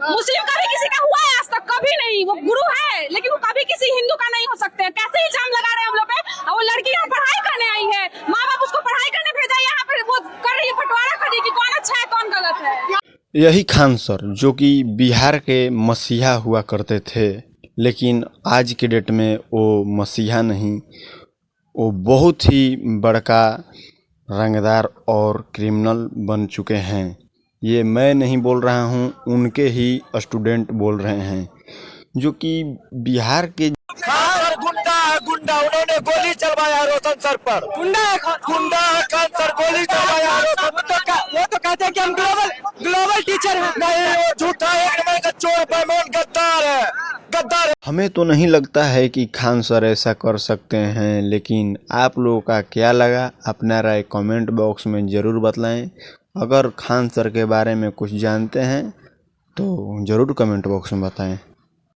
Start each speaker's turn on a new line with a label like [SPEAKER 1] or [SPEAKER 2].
[SPEAKER 1] मुस्लिम का भी किसी का हुआ है आज तक? कभी नहीं। वो गुरु है लेकिन वो कभी किसी हिंदू का नहीं हो सकते। कैसे इल्जाम लगा रहे हैं हम लोग पे? और वो लड़की यहाँ पढ़ाई करने आई है, माँ बाप उसको पढ़ाई करने भेजा, यहाँ पर वो कर रही है बंटवारा कर रही है कि कौन अच्छा है कौन गलत है।
[SPEAKER 2] यही खान सर जो कि बिहार के मसीहा हुआ करते थे, लेकिन आज के डेट में वो मसीहा नहीं, वो बहुत ही बड़का रंगदार और क्रिमिनल बन चुके हैं। ये मैं नहीं बोल रहा हूँ, उनके ही स्टूडेंट बोल रहे हैं, जो कि बिहार के
[SPEAKER 3] गुंडा है, गुंडा। उन्होंने गोली चलवाया रोशन सर पर। गुंडा है खान सर, गोली चलवाया रोशन। वो तो कहते हैं कि हम ग्लोबल टीचर हैं। नहीं, वो झूठा एक नंबर का चोर बेईमान गद्दार है, गद्दार है।
[SPEAKER 2] हमें तो नहीं लगता है कि खान सर ऐसा कर सकते हैं, लेकिन आप लोगों का क्या लगा अपना राय कमेंट बॉक्स में ज़रूर बतलाएं। अगर खान सर के बारे में कुछ जानते हैं तो ज़रूर कमेंट बॉक्स में बताएं।